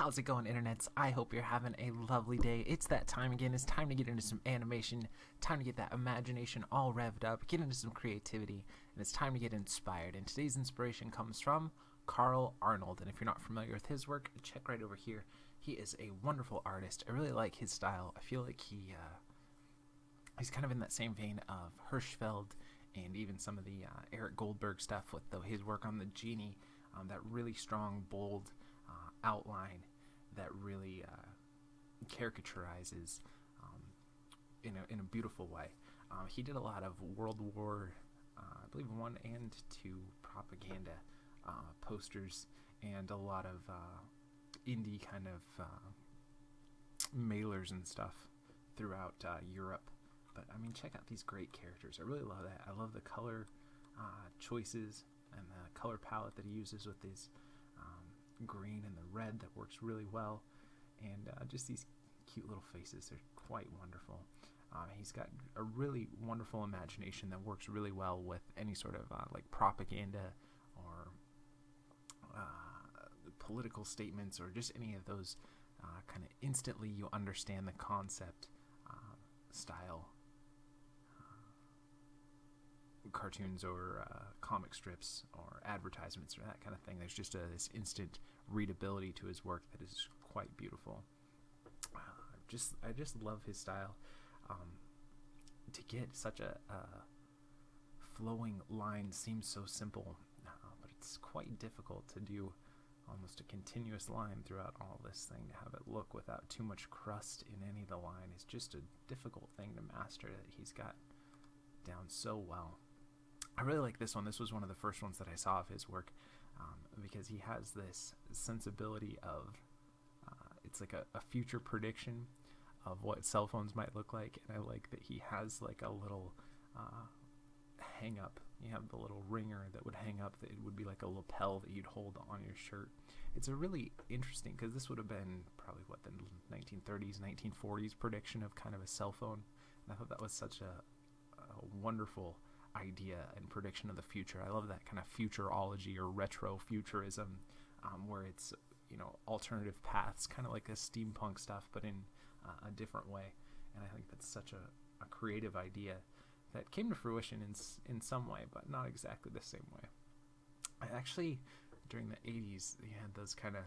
How's it going, internets? I hope you're having a lovely day. It's that time again. It's time to get into some animation, time to get that imagination all revved up, get into some creativity, and it's time to get inspired. And today's inspiration comes from Karl Arnold. And if you're not familiar with his work, check right over here. He is a wonderful artist. I really like his style. I feel like he's kind of in that same vein of Hirschfeld and even some of the Eric Goldberg stuff with his work on the genie, that really strong, bold outline that really caricaturizes in a beautiful way. He did a lot of World War, I believe, 1 and 2 propaganda posters and a lot of indie kind of mailers and stuff throughout Europe. But I mean, check out these great characters. I really love that. I love the color choices and the color palette that he uses with these green and the red that works really well, and just these cute little faces. They're quite wonderful. He's got a really wonderful imagination that works really well with any sort of like propaganda or political statements or just any of those kind of instantly you understand the concept style cartoons or comic strips or advertisements or that kind of thing. There's just this instant readability to his work that is quite beautiful. I just love his style. To get such a flowing line seems so simple, but it's quite difficult to do almost a continuous line throughout all this thing, to have it look without too much crust in any of the line. It's just a difficult thing to master that he's got down so well. I really like this one. This was one of the first ones that I saw of his work, because he has this sensibility of it's like a future prediction of what cell phones might look like, and I like that he has like a little hang up. You have the little ringer that would hang up, that it would be like a lapel that you'd hold on your shirt. It's a really interesting, because this would have been probably what, the 1930s, 1940s prediction of kind of a cell phone, and I thought that was such a wonderful idea and prediction of the future. I love that kind of futurology or retro-futurism, where it's, alternative paths, kind of like a steampunk stuff, but in a different way. And I think that's such a creative idea that came to fruition in some way, but not exactly the same way. I actually, during the 80s, they had those kind of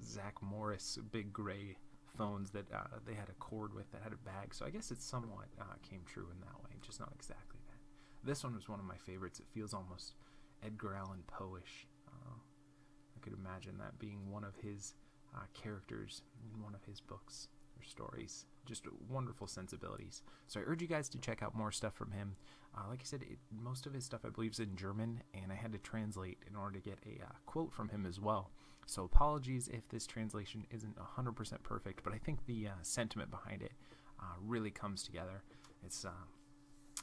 Zach Morris big gray phones that they had a cord with that had a bag, so I guess it somewhat came true in that way, just not exactly that. This one was one of my favorites. It feels almost Edgar Allan Poe-ish. I could imagine that being one of his characters in one of his books or stories. Just wonderful sensibilities. So I urge you guys to check out more stuff from him. Like I said, most of his stuff I believe is in German, and I had to translate in order to get a quote from him as well. So apologies if this translation isn't 100% perfect, but I think the sentiment behind it really comes together. It's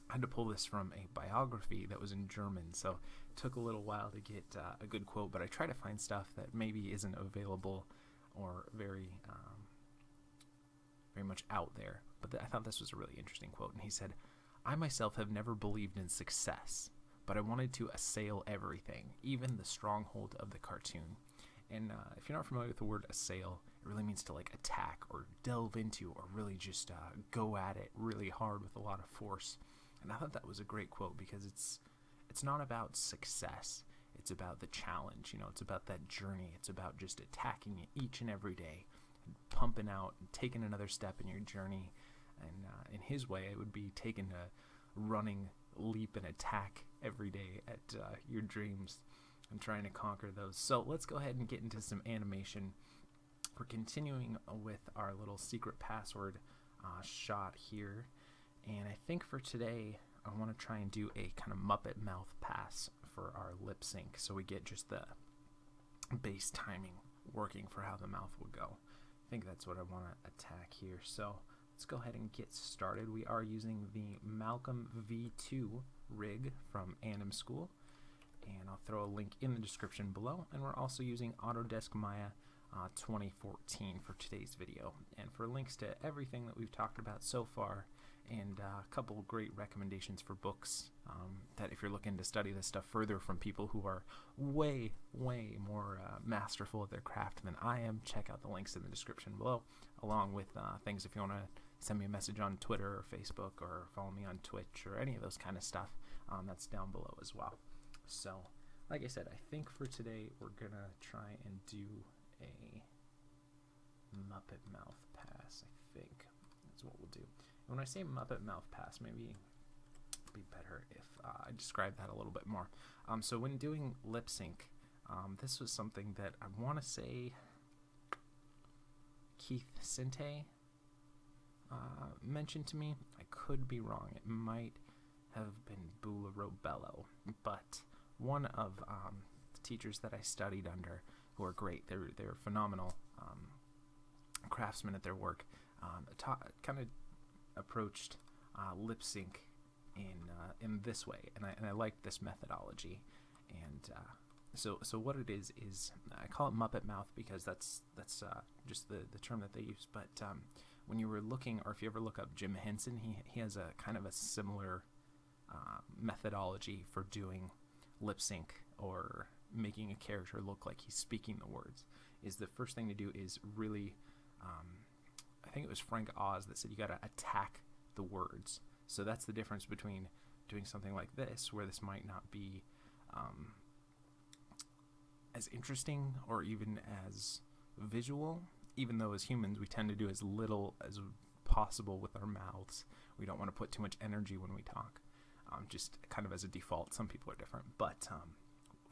I had to pull this from a biography that was in German, so it took a little while to get a good quote, but I try to find stuff that maybe isn't available or very much out there. But I thought this was a really interesting quote, and he said, "I myself have never believed in success, but I wanted to assail everything, even the stronghold of the cartoon." And if you're not familiar with the word assail, it really means to like attack or delve into or really just go at it really hard with a lot of force. And I thought that was a great quote, because it's not about success. It's about the challenge. It's about that journey. It's about just attacking it each and every day, and pumping out and taking another step in your journey. And in his way, it would be taking a running leap and attack every day at your dreams and trying to conquer those. So let's go ahead and get into some animation. We're continuing with our little secret password shot here. And I think for today, I want to try and do a kind of Muppet mouth pass for our lip sync, so we get just the bass timing working for how the mouth will go. I think that's what I want to attack here. So let's go ahead and get started. We are using the Malcolm V2 rig from Anim School, and I'll throw a link in the description below. And we're also using Autodesk Maya 2014 for today's video. And for links to everything that we've talked about so far, and a couple great recommendations for books that if you're looking to study this stuff further from people who are way more masterful at their craft than I am, check out the links in the description below, along with things if you want to send me a message on Twitter or Facebook or follow me on Twitch or any of those kind of stuff. That's down below as well. So, like I said, I think for today we're going to try and do a Muppet Mouth Pass, I think that's what we'll do. And when I say Muppet Mouth Pass, maybe it'd be better if I describe that a little bit more. So when doing lip sync, this was something that I want to say Keith Sinte mentioned to me. I could be wrong. It might have been Bula Robello, but one of the teachers that I studied under, who are great, they're phenomenal craftsmen at their work, kind of approached lip sync in this way, and I liked this methodology. And so what it is I call it Muppet Mouth because that's just the term that they use. But when you were looking, or if you ever look up Jim Henson, he has a kind of a similar methodology for doing lip sync or making a character look like he's speaking the words. Is the first thing to do is really, I think it was Frank Oz that said you got to attack the words. So that's the difference between doing something like this, where this might not be as interesting or even as visual, even though as humans we tend to do as little as possible with our mouths. We don't want to put too much energy when we talk, just kind of as a default. Some people are different, but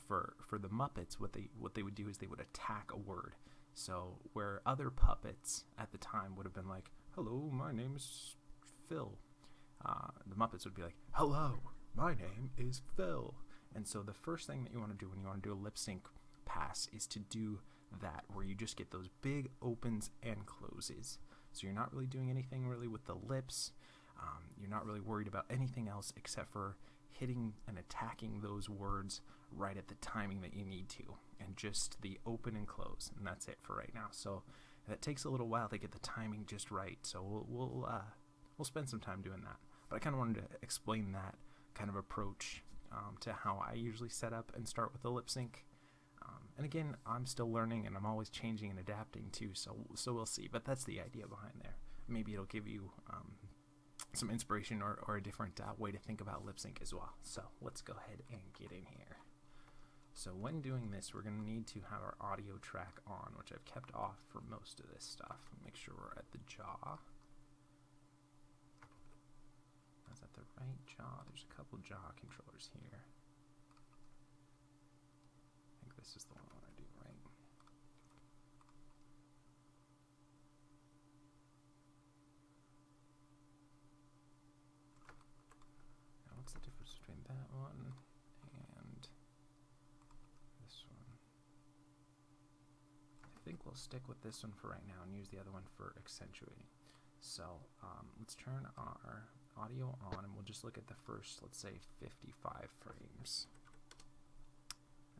for the Muppets, what they would do is they would attack a word. So where other puppets at the time would have been like, "Hello, my name is Phil," the Muppets would be like, "Hello, my name is Phil." And so the first thing that you want to do when you want to do a lip sync pass is to do that, where you just get those big opens and closes. So you're not really doing anything really with the lips. You're not really worried about anything else except for hitting and attacking those words right at the timing that you need to, and just the open and close, and that's it for right now. So that takes a little while to get the timing just right. So we'll spend some time doing that. But I kind of wanted to explain that kind of approach to how I usually set up and start with the lip sync. And again, I'm still learning, and I'm always changing and adapting too. So we'll see. But that's the idea behind there. Maybe it'll give you some inspiration or a different way to think about lip sync as well. So let's go ahead and get in here. So when doing this, we're going to need to have our audio track on, which I've kept off for most of this stuff. Make sure we're at the jaw. Is that the right jaw? There's a couple jaw controllers here. I think this is the one I want to do, right? Now what's the difference between that one and this one? I think we'll stick with this one for right now and use the other one for accentuating. So let's turn our audio on, and we'll just look at the first, let's say, 55 frames.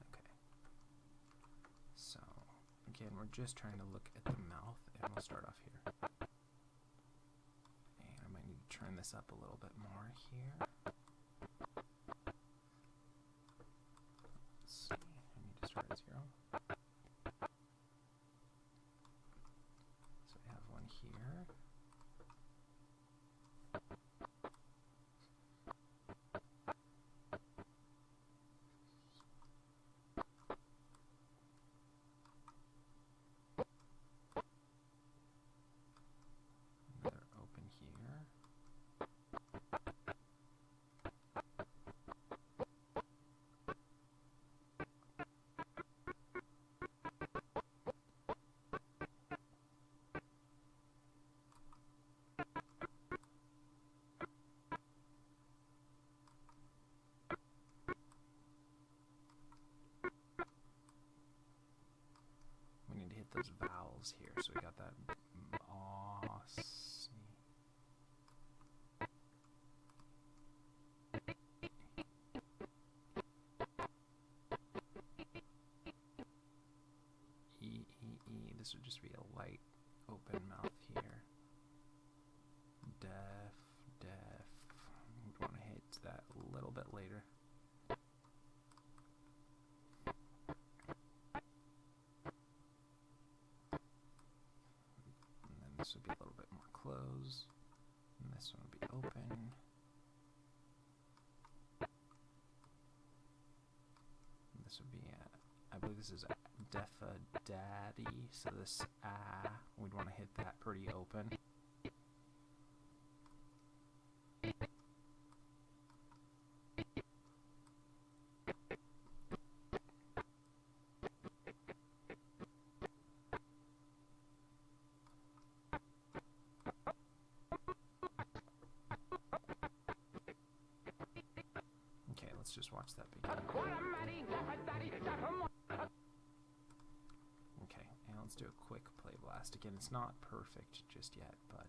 Okay. So again, we're just trying to look at the mouth, and we'll start off here. And I might need to turn this up a little bit more here. Let's see. I need to start at 0. So we have one here. Those vowels here, so we got that E. This would just be a light open mouth here. Def. We want to hit that a little bit I believe this is Defa Daddy, so this we'd want to hit that pretty open. Okay, let's just watch that begin. Okay, and let's do a quick play blast. Again, it's not perfect just yet, but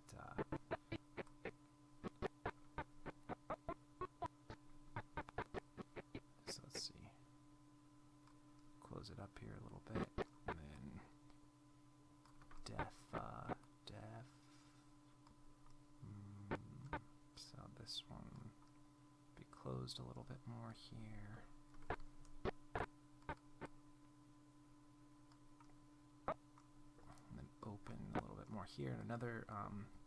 so let's see. Close it up here a little bit, and then so this one be closed a little bit more here. A little bit more here. And another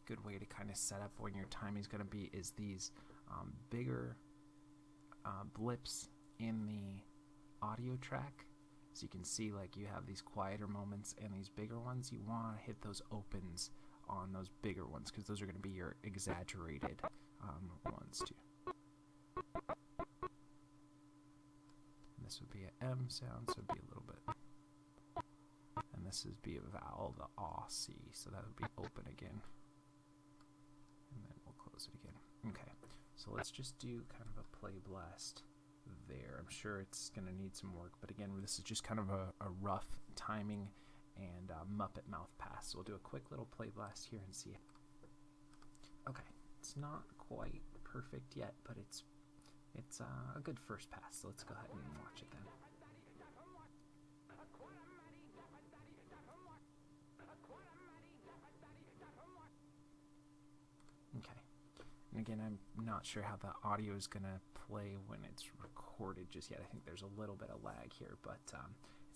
good way to kind of set up when your timing is going to be is these bigger blips in the audio track. So you can see, like, you have these quieter moments and these bigger ones. You want to hit those opens on those bigger ones because those are going to be your exaggerated ones too. And this would be an M sound, so it'd be a little bit. And this is be a vowel, the A-C, so that would be open again. And then we'll close it again. Okay, so let's just do kind of a play blast there. I'm sure it's going to need some work, but again, this is just kind of a rough timing and Muppet mouth pass. So we'll do a quick little play blast here and see it. Okay, it's not quite perfect yet, but it's a good first pass, so let's go ahead and watch it then. Okay, and again, I'm not sure how the audio is going to play when it's recorded just yet. I think there's a little bit of lag here, but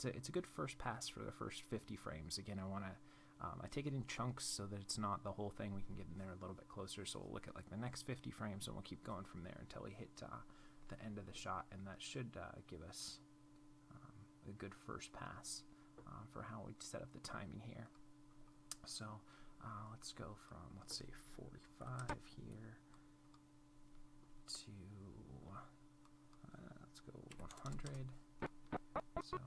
it's a good first pass for the first 50 frames. Again, I take it in chunks so that it's not the whole thing. We can get in there a little bit closer, so we'll look at like the next 50 frames, and we'll keep going from there until we hit the end of the shot, and that should give us a good first pass for how we set up the timing here. So let's go from, let's say, 45 here to, let's go 100. So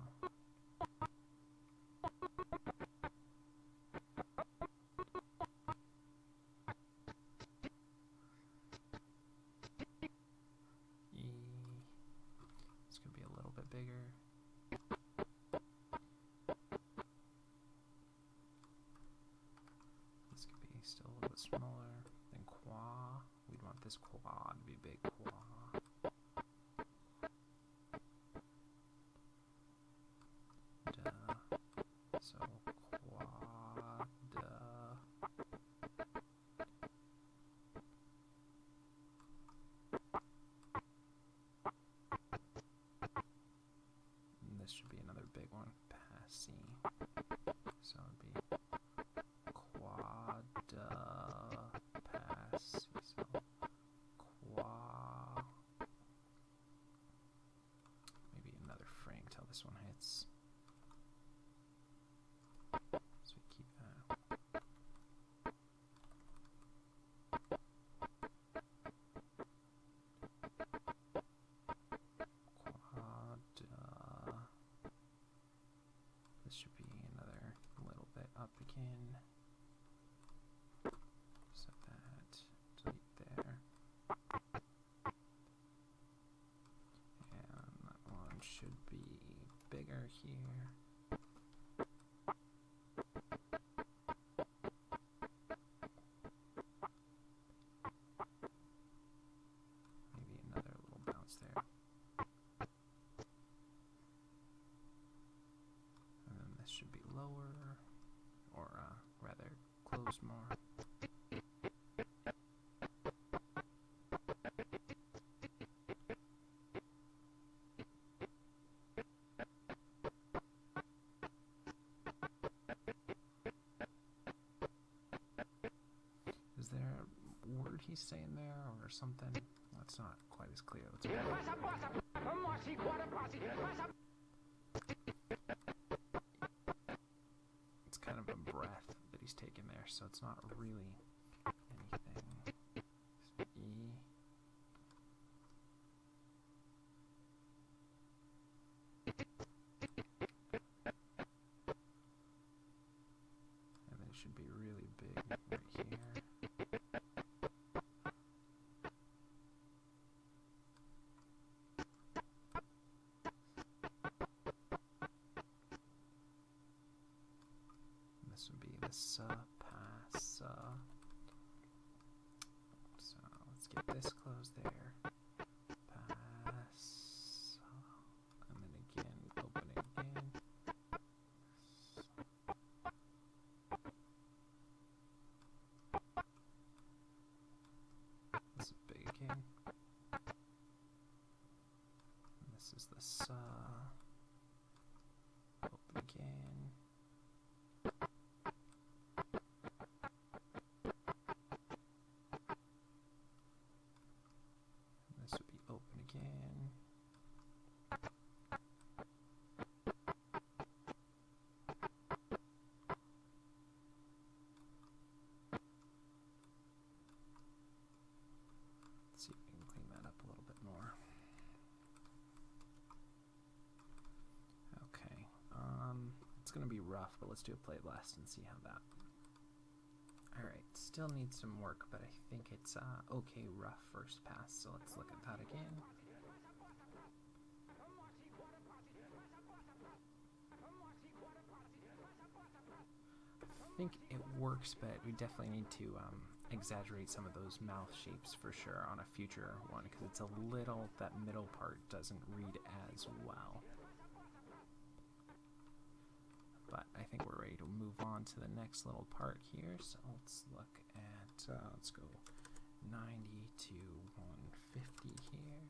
it's going to be a little bit bigger. This could be still a little bit smaller. Then qua, we'd want this qua to be big. Qua. So quad. And this should be another big one. Passy. So it'd be quad passy. So qua. Maybe another frame till this one hits. So we keep that. Quad. This should be another little bit up again. Set that. Delete there. And that one should be bigger here. Maybe another little bounce there. And then this should be lower, or rather closed more. Is there a word he's saying there or something? That's not quite as clear. Let's there, so it's not really anything. E. And then it should be really big right here. This would be the pass. So let's get this closed there. Pass. And then again, open it again. This is big again. And this is the open again. This would be open again. Let's see if we can clean that up a little bit more. Okay, it's gonna be rough, but let's do a play blast and see how that. Alright, still needs some work, but I think it's okay rough first pass, so let's look at that again. I think it works, but we definitely need to exaggerate some of those mouth shapes for sure on a future one, because it's a little, that middle part doesn't read as well. But I think we're ready to move on to the next little part here. So let's look at, let's go 90 to 150 here.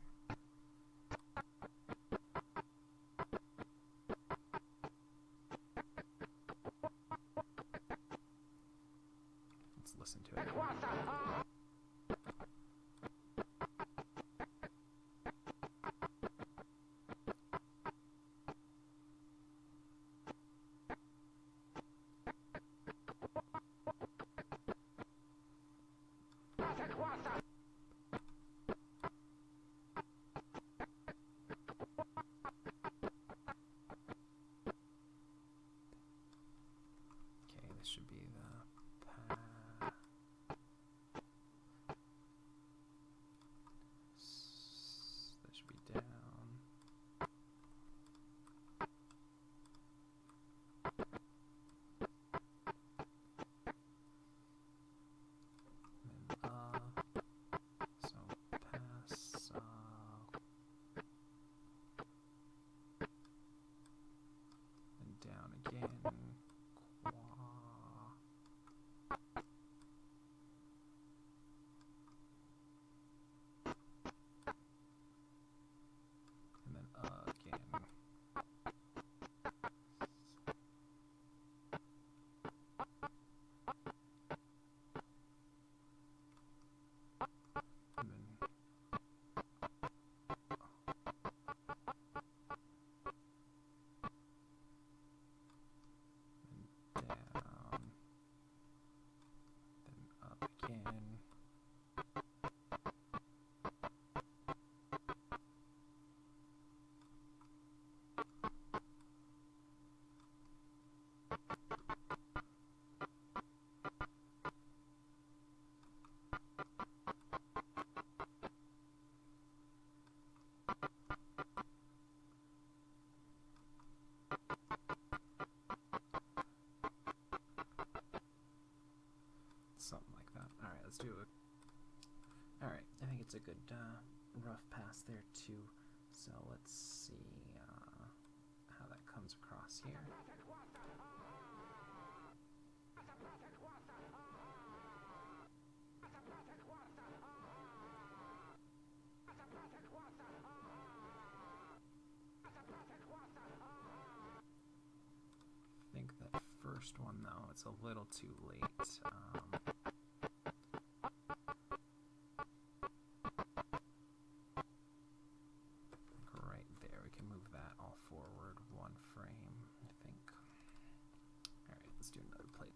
Let's listen to it. Okay, this should be the pass. That should be down. And then so pass and down again. And then again. And then down, then up again. Something like that. Alright, let's do it. Alright, I think it's a good rough pass there too. So let's see how that comes across here. I think that first one though, it's a little too late. Right there, we can move that all forward one frame, I think. Alright, let's do another plate.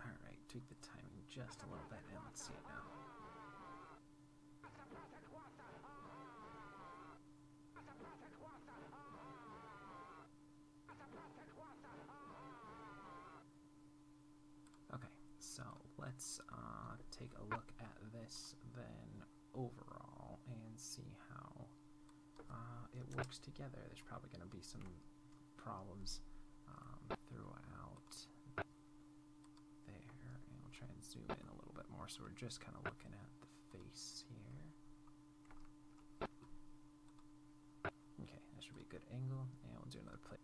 Alright, let's see it now. Okay, so let's take a look at this then overall and see how it works together. There's probably going to be some problems throughout there, and we'll try and zoom in a little bit more so we're just kind of looking at the face here. Okay, that should be a good angle, and we'll do another play.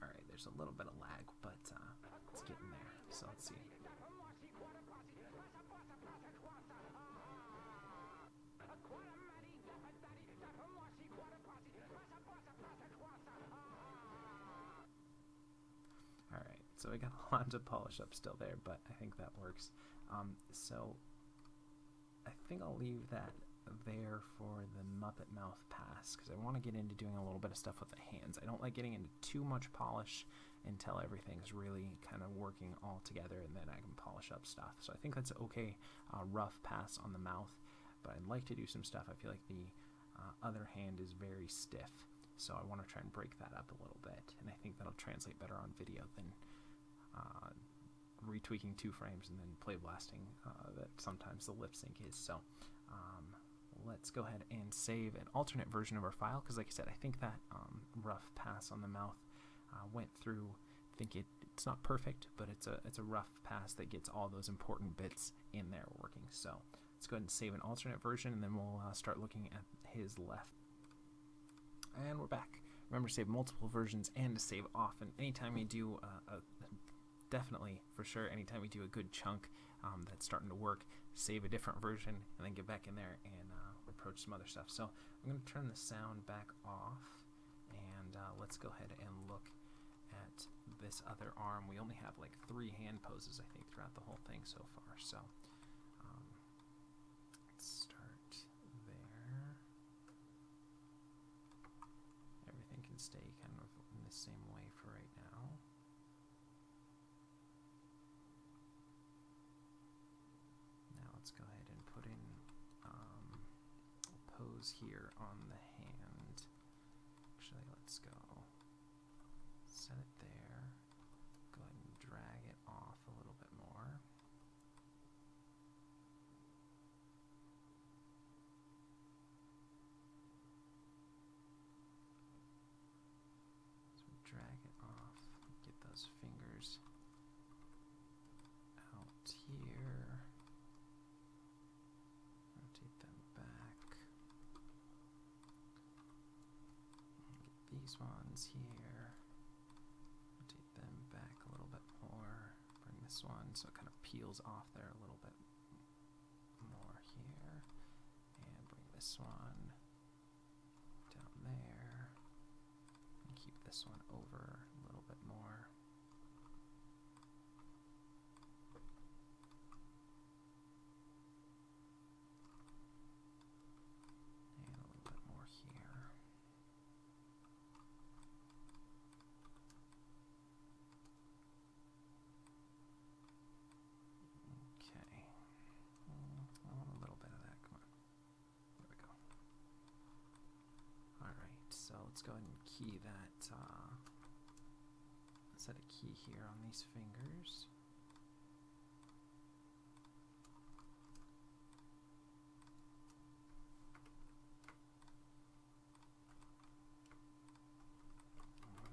Alright, there's a little bit of lag, but it's getting there, so let's see. Alright, so we got a lot to polish up still there, but I think that works. So I think I'll leave that there for the Muppet Mouth pass, because I want to get into doing a little bit of stuff with the hands. I don't like getting into too much polish until everything's really kind of working all together, and then I can polish up stuff. So I think that's okay, rough pass on the mouth, but I'd like to do some stuff. I feel like the other hand is very stiff, so I want to try and break that up a little bit, and I think that'll translate better on video than retweaking 2 frames and then play blasting that sometimes the lip sync is. So let's go ahead and save an alternate version of our file, because like I said, I think that rough pass on the mouth went through. I think it's not perfect, but it's a rough pass that gets all those important bits in there working. So let's go ahead and save an alternate version, and then we'll start looking at his left. And we're back. Remember to save multiple versions and to save often. Anytime you do definitely, for sure, anytime we do a good chunk that's starting to work, save a different version and then get back in there and approach some other stuff. So I'm going to turn the sound back off, and let's go ahead and look at this other arm. We only have like 3 hand poses, I think, throughout the whole thing so far. So let's start there. Everything can stay kind of in the same way for right now. Now let's go ahead and put in a pose here on the hand. Actually, let's go set it there. Go ahead and drag it off a little bit more. So drag it off, get those fingers out here, rotate them back, get these ones here, rotate them back a little bit more, bring this one so it kind of peels off there a little bit more here, and bring this one down there, and keep this one over a little bit more. And a little bit more here. Okay. I want a little bit of that. Come on. There we go. Alright, so let's go ahead and key that. Set a key here on these fingers.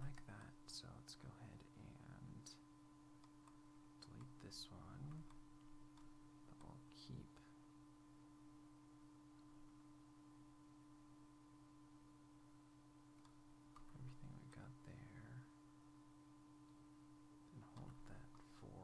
Like that. So let's go ahead and delete this one, but we'll keep everything we got there, and hold that for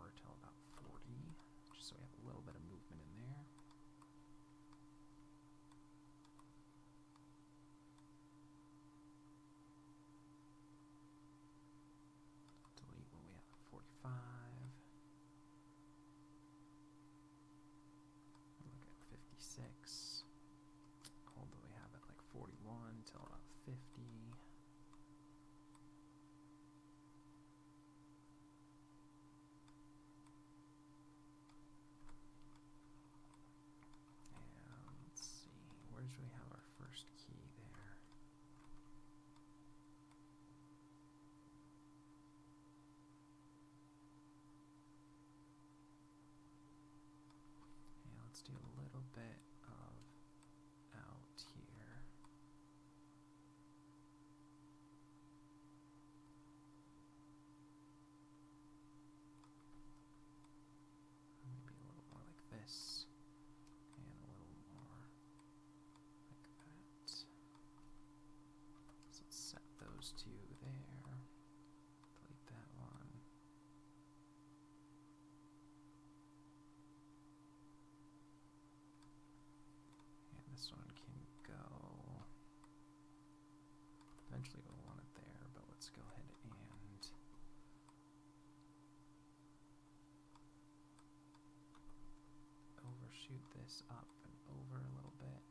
this up and over a little bit.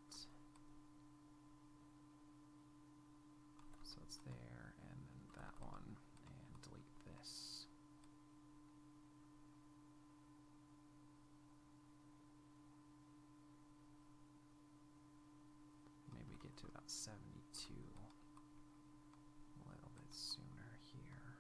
So it's there, and then that one, and delete this. Maybe get to about 72 a little bit sooner here.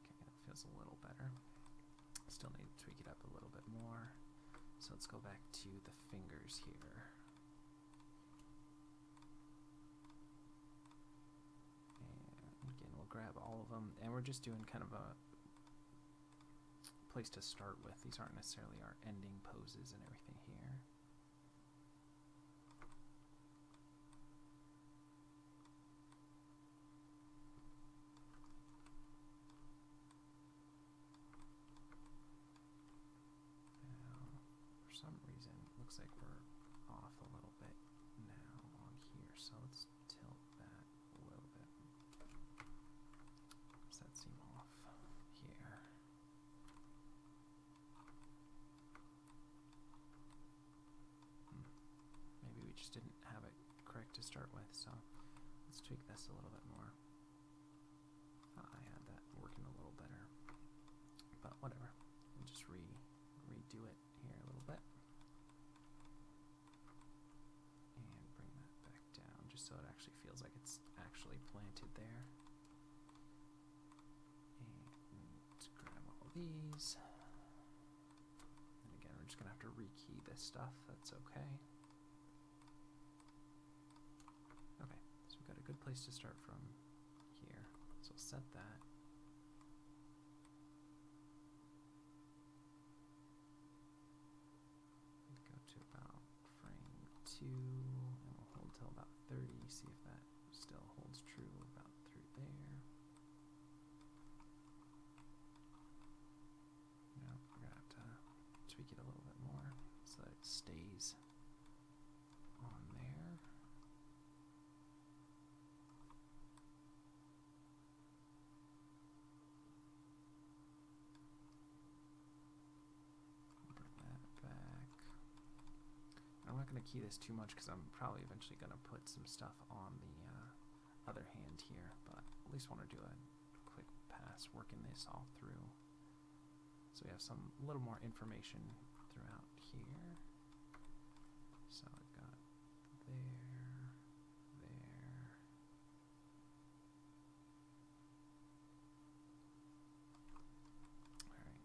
Okay, that feels a little better. Still need to tweak it up a little bit more. So let's go back to the fingers here. And again, we'll grab all of them, and we're just doing kind of a place to start with. These aren't necessarily our ending poses and everything here. For some reason, it looks like we're off a little bit now on here, so let's tilt that a little bit. Does that seem off here? Maybe we just didn't have it correct to start with, so let's tweak this a little bit more. Thought I had that working a little better, but whatever. We'll just redo it here a little bit. And bring that back down just so it actually feels like it's actually planted there. And grab all these. And again, we're just going to have to rekey this stuff. That's okay. Okay, so we've got a good place to start from here. So we'll set that. And we'll hold till about 30, see if that still holds true about through there. No, we're going to have to tweak it a little bit more so that it stays on there. I'm not going to key this too much because I'm probably eventually going to put some stuff on the other hand here, but at least want to do a quick pass working this all through. So we have some little more information throughout here. So I've got there. Alright.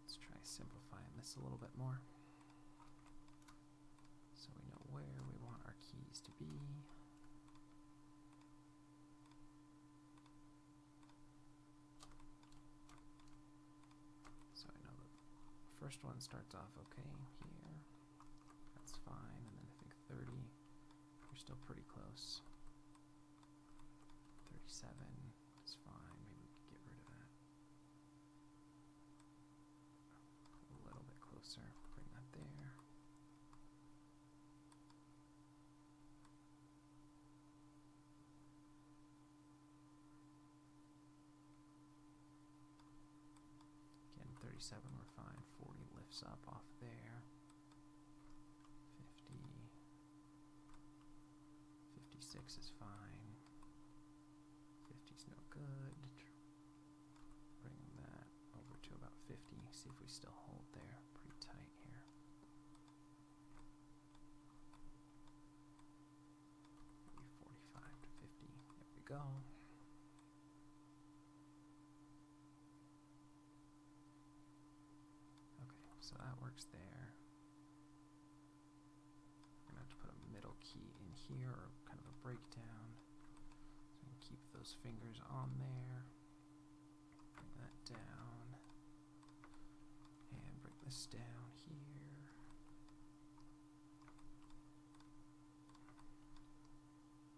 Let's try simplifying this a little bit more so we know where we want our keys to be. So I know the first one starts off okay here. That's fine. And then I think 30, we're still pretty close. 37 is fine. Maybe we could get rid of that. A little bit closer. Bring that there. Again, 37 we're fine. 40 lifts up off there. 50. 56 is fine. 50's no good. Bring that over to about 50. See if we still hold there. Pretty tight here. Maybe 45 to 50. There we go. Okay, so that works there. We're gonna have to put a middle key in here, or kind of a breakdown. So we can keep those fingers on there. Bring that down. And bring this down here.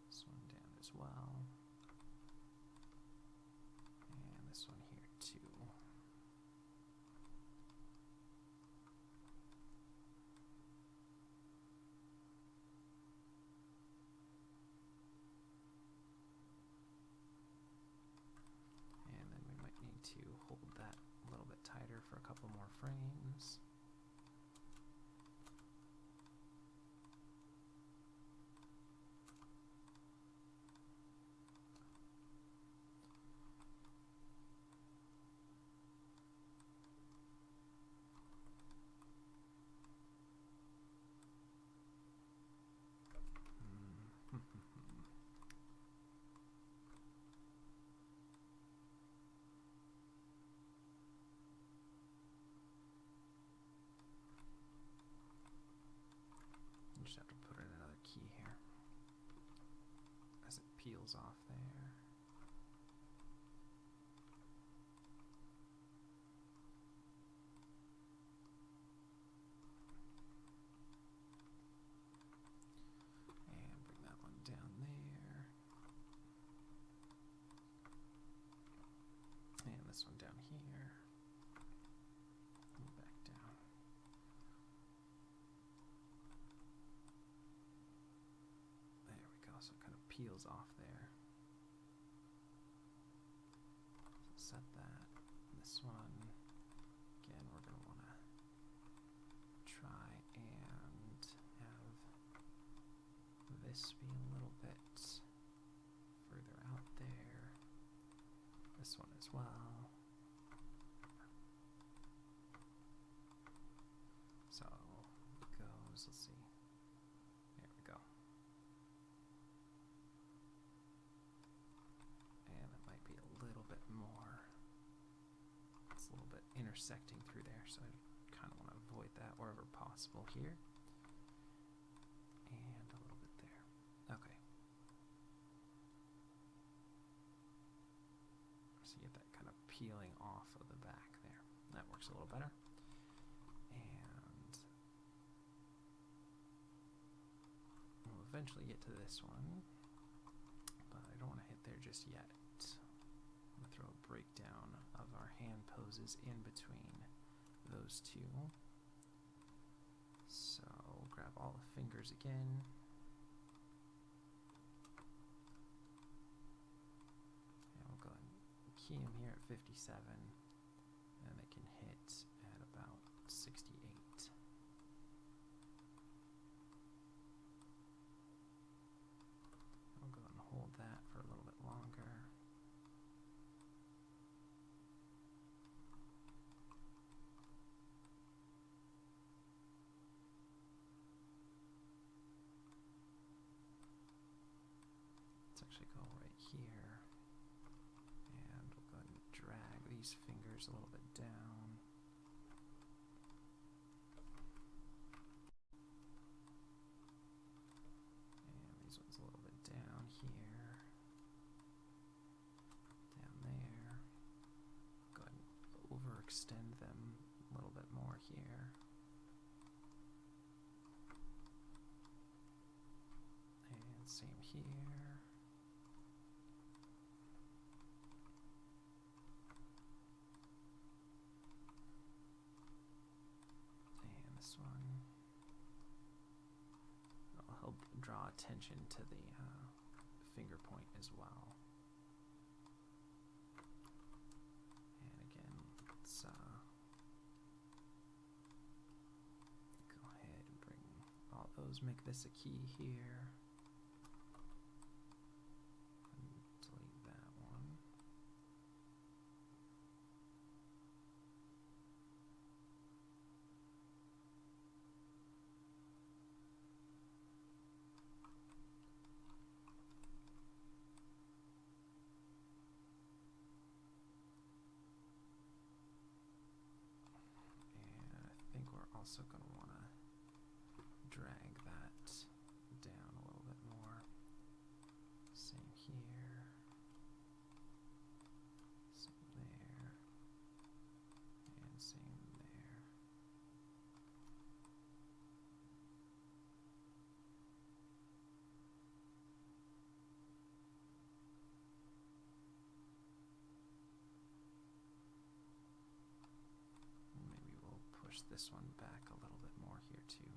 This one down as well. And this one here too. more frames. Just have to put in another key here as it peels off there. And bring that one down there. And this one down here. And back down. There we go, so it kind of peels off there. So set that. This one, again, we're going to want to try and have this be a little bit further out there. This one as well. So it goes, let's see. There we go. And it might be a little bit more. It's a little bit intersecting through there, so I kind of want to avoid that wherever possible here. And a little bit there. Okay. So you get that kind of peeling off of the back there. That works a little better. And we'll eventually get to this one, but I don't want to hit there just yet. I'm going to throw a breakdown of our hand poses in between those two. So grab all the fingers again. And we'll go and key them here at 57, and they can hit at about 68. We'll go and hold that for a little bit longer. Let's actually go right here, and we'll go ahead and drag these fingers a little bit down. And these ones a little bit down here, down there. Go ahead and overextend them a little bit more here. And same here. And this one. It'll help draw attention to the finger point as well. And again, let's go ahead and bring all those, make this a key here. And delete that one. And I think we're also going to want to drag that down a little bit more. Same here. Same there. And same there. Maybe we'll push this one back a little bit more here too.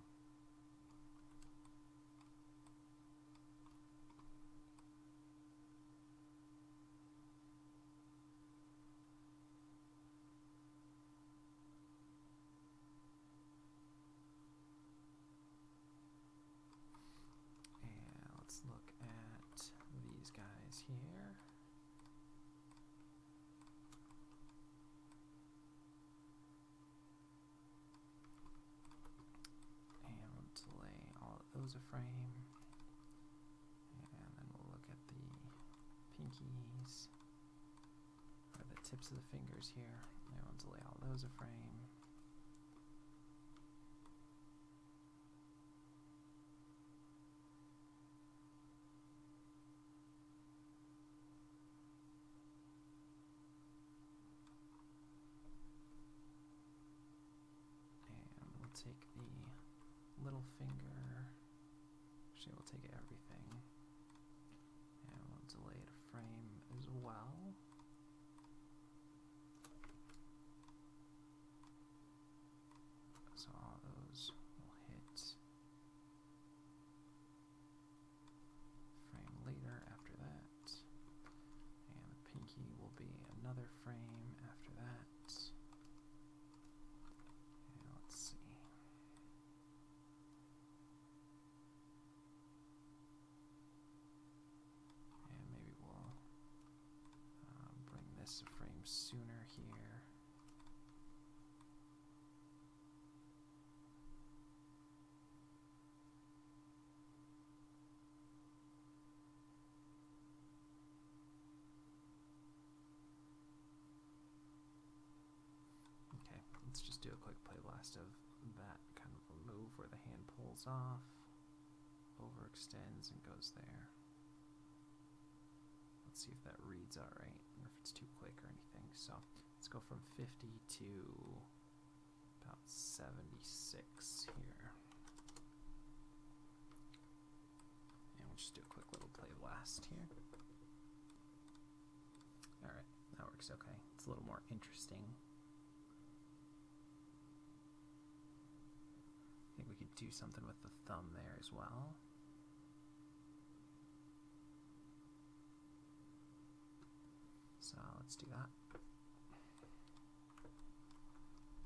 those a frame. And then we'll look at the pinkies, or the tips of the fingers here. And we'll delay all those a frame. Take the little finger, actually we'll take everything, and we'll delay it a frame as well. So all those will hit frame later after that, and the pinky will be another frame after that. A frame sooner here. Okay, let's just do a quick play blast of that kind of a move where the hand pulls off, overextends, and goes there. Let's see if that reads all right, or if it's too quick or anything. So let's go from 50 to about 76 here. And we'll just do a quick little play blast here. All right, that works okay. It's a little more interesting. I think we could do something with the thumb there as well. So let's do that.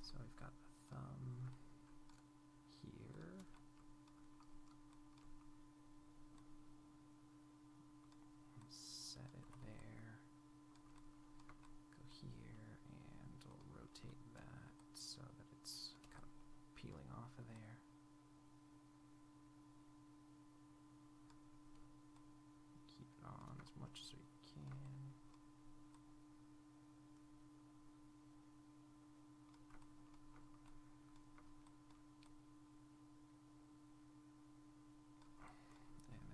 So we've got the thumb here. Set it there. Go here, and we'll rotate that so that it's kind of peeling off of there. Keep it on as much as we can.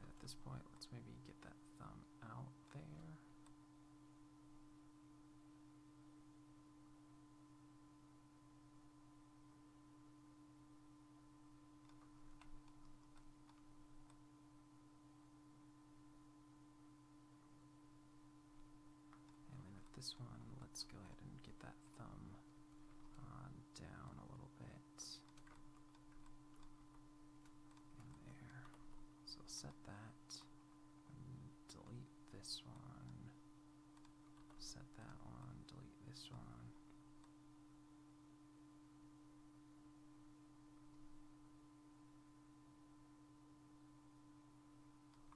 At this point, let's maybe get that thumb out there. And then at this one, let's go ahead and get that thumb down a little bit. In there. So set that, and delete this one, set that one, delete this one.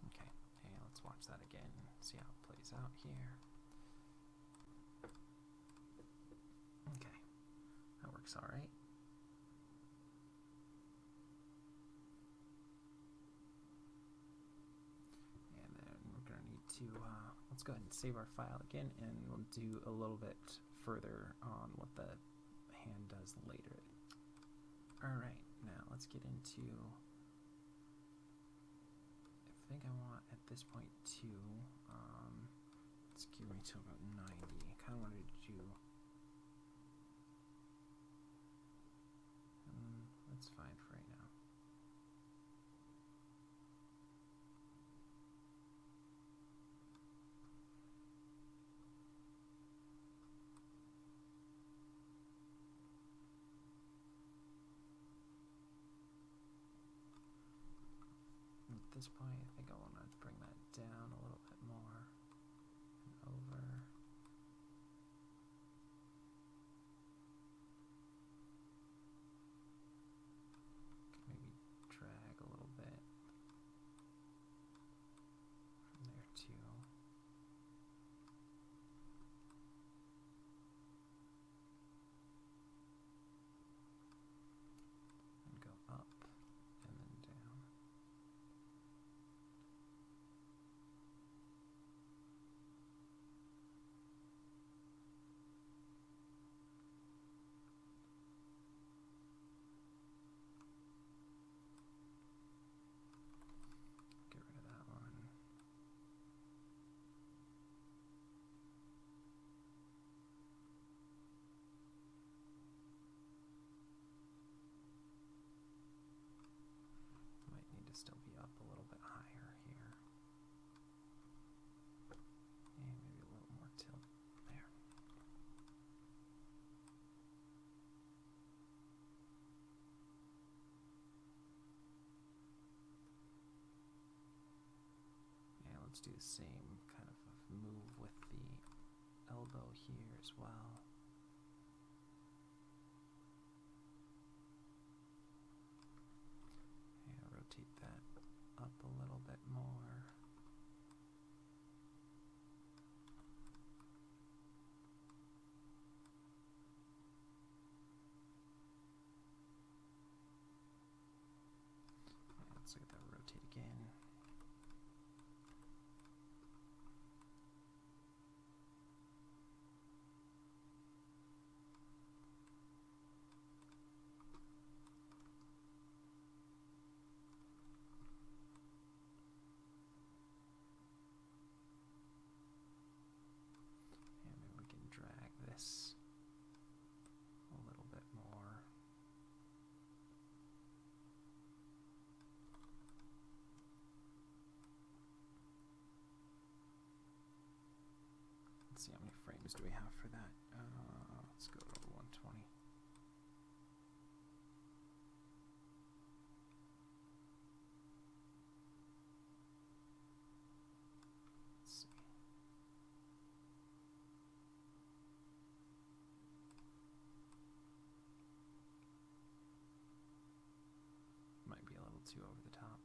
Okay, and let's watch that again, see how it plays out here. Okay, that works all right. Let's go ahead and save our file again, and we'll do a little bit further on what the hand does later. Alright, now let's get into, I think I want at this point to, let's give me to about 90. I kind of wanted to do, that's fine for right now. At this point, I think I want to bring that down a little bit more and over. Maybe drag a little bit from there too. And go up and then down. let's do the same kind of move with the elbow here as well. Yeah, rotate that up a little bit more. Let's look at that rotate again. And maybe we can drag this a little bit more. Let's see how many frames do we have for that. Let's go to 120. Let's see. Might be a little too over the top.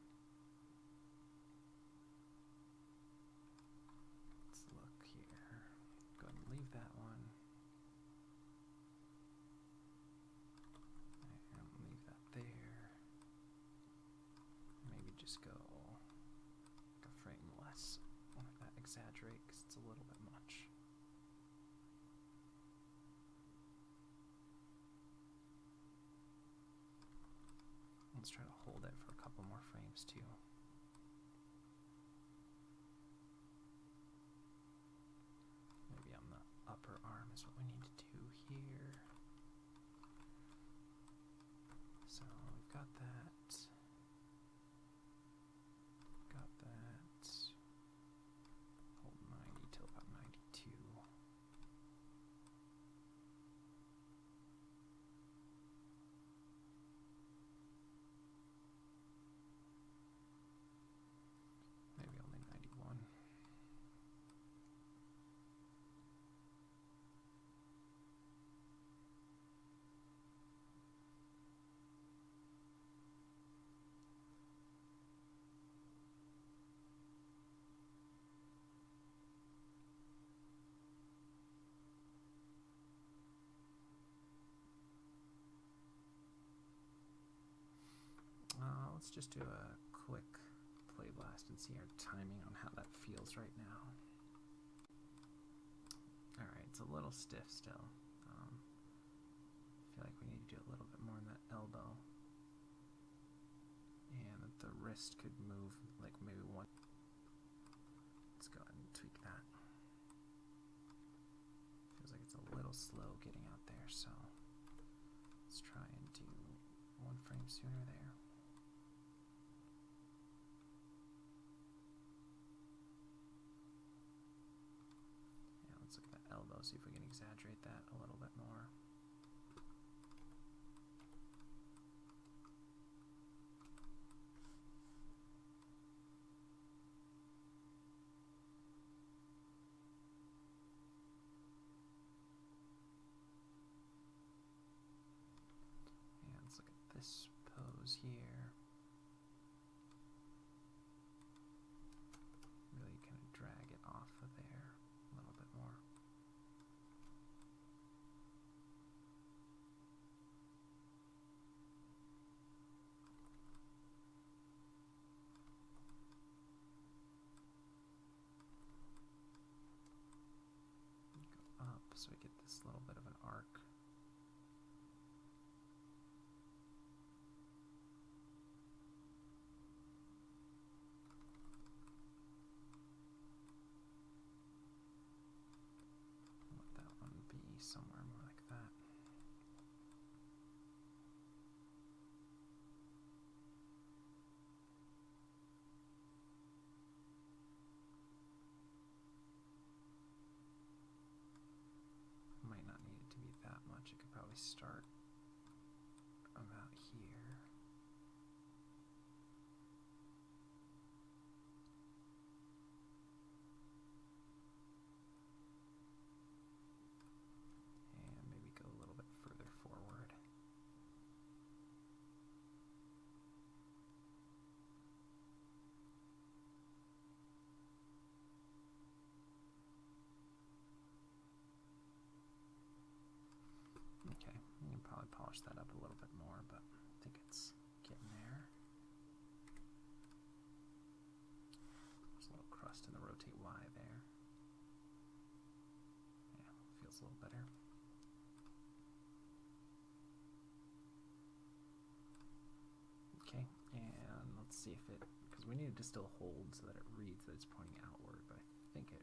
Let's look here. Go ahead and leave that one. And leave that there. Maybe just go like a frame less. Won't let that exaggerate because it's a little bit much. Let's try to hold it for a couple more frames too. Maybe on the upper arm is what we need to do here. So we've got that. Got that. Hold 90 till about 92. Maybe only 91. Let's just do a quick play blast and see our timing on how that feels right now. Alright, it's a little stiff still. I feel like we need to do a little bit more on that elbow. And that the wrist could move like maybe one. Let's go ahead and tweak that. Feels like it's a little slow getting out there, so let's try and do one frame sooner there. Let's look at that elbow, see if we can exaggerate that a little bit more. And let's look at this pose here. Really kind of drag it off of there a little bit more. feels a little better. Okay, and let's see if it, because we need it to still hold so that it reads that it's pointing outward, but I think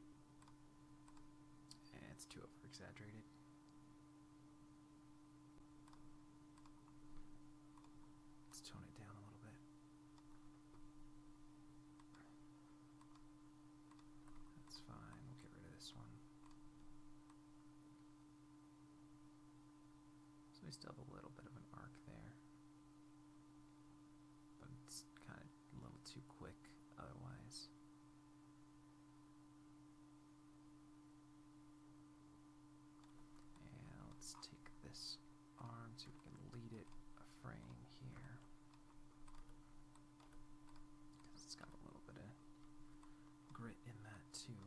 it's too over exaggerated. Let's tone it down a little bit. That's fine, we'll get rid of this one. So we still have a little bit of an arc there, but it's kind of a little too quick otherwise. And let's take this arm so we can lead it a frame here, because it's got a little bit of grit in that too,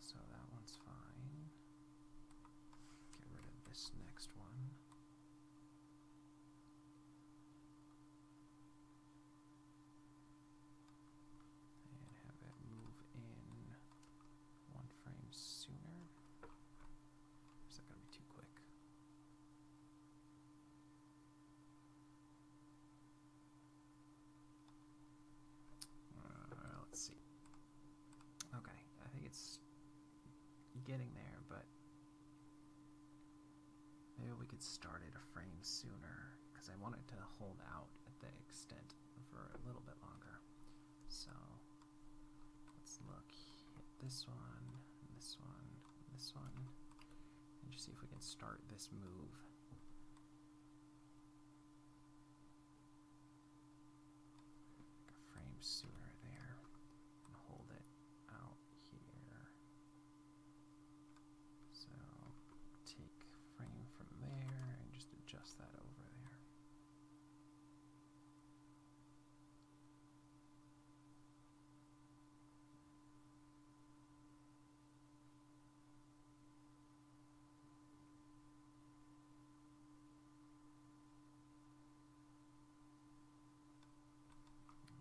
so that one's fine. Get rid of this next one. And have it move in one frame sooner. Or is that going to be too quick? Let's see. Okay, I think it's getting there, but maybe we could start it a frame sooner, because I want it to hold out at the extent for a little bit longer. So let's look, hit this one, this one, this one, and just see if we can start this move. Like a frame sooner there, and hold it out here. So take frame from there and just adjust that over there.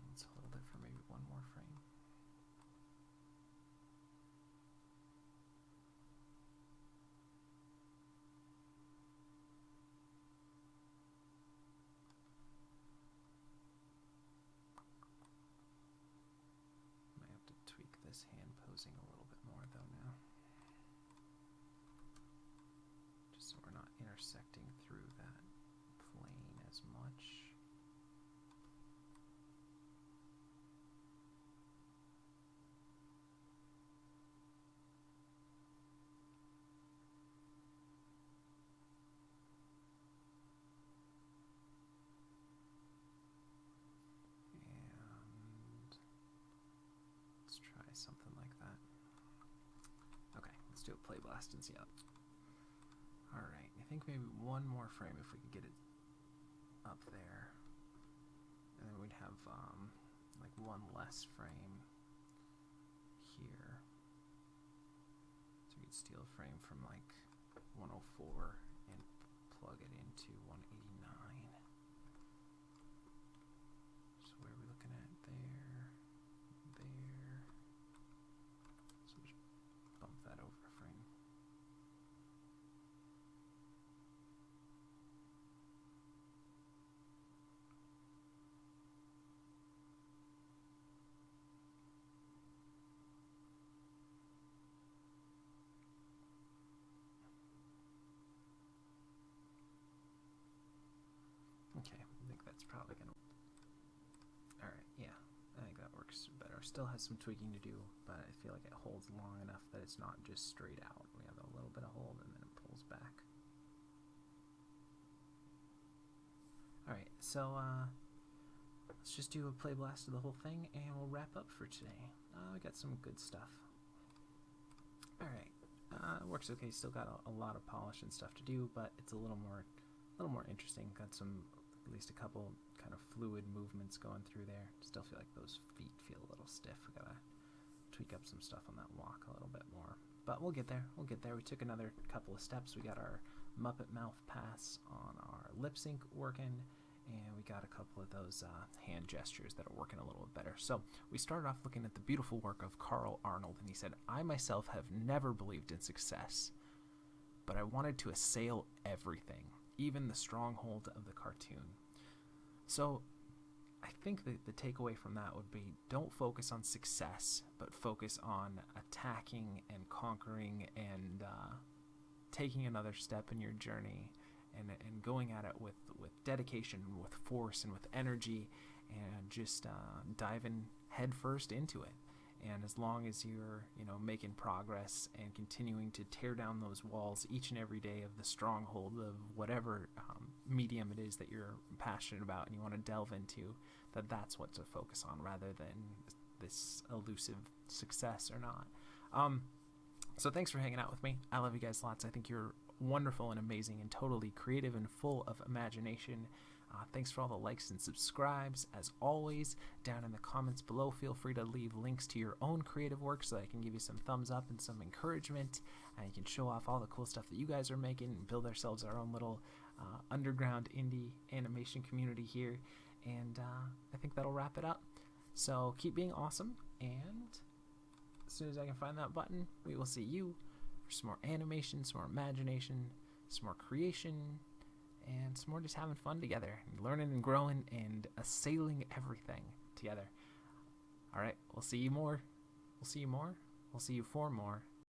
Let's hold it for maybe one more frame. Might have to tweak this hand posing a little bit more though now, just so we're not intersecting through that plane as much. And let's try something like that. Okay, let's do a play blast and see how. Alright, I think maybe one more frame if we could get it up there. And then we'd have like one less frame here. So we could steal a frame from like 104 and plug it into 189. So where are we looking at? There, there. So we just bump that over a frame. Okay, I think that's probably gonna. Alright, yeah, I think that works better. Still has some tweaking to do, but I feel like it holds long enough that it's not just straight out. We have a little bit of hold and then it pulls back. Alright, so let's just do a play blast of the whole thing and we'll wrap up for today. We got some good stuff. Alright, it works okay. Still got a lot of polish and stuff to do, but it's a little more interesting. Got some, at least a couple kind of fluid movements going through there. Still feel like those feet feel a little stiff. We gotta tweak up some stuff on that walk a little bit more, but we'll get there. We'll get there. We took another couple of steps. We got our Muppet mouth pass on our lip sync working, and we got a couple of those hand gestures that are working a little bit better. So we started off looking at the beautiful work of Karl Arnold, and he said, "I myself have never believed in success. but I wanted to assail everything, even the stronghold of the cartoon. So I think that the takeaway from that would be, don't focus on success, but focus on attacking and conquering and taking another step in your journey, and going at it with dedication, with force, and with energy, and just diving headfirst into it. And as long as you're, making progress and continuing to tear down those walls each and every day of the stronghold of whatever medium it is that you're passionate about and you want to delve into, that's what to focus on, rather than this elusive success or not. So thanks for hanging out with me. I love you guys lots. I think you're wonderful and amazing and totally creative and full of imagination. Thanks for all the likes and subscribes. As always, down in the comments below, feel free to leave links to your own creative work so that I can give you some thumbs up and some encouragement, and you can show off all the cool stuff that you guys are making and build ourselves our own little underground indie animation community here. And I think that'll wrap it up. So keep being awesome, and as soon as I can find that button, we will see you for some more animation, some more imagination, some more creation, and some more just having fun together, and learning and growing and assailing everything together. All right, we'll see you more. We'll see you more. We'll see you for more.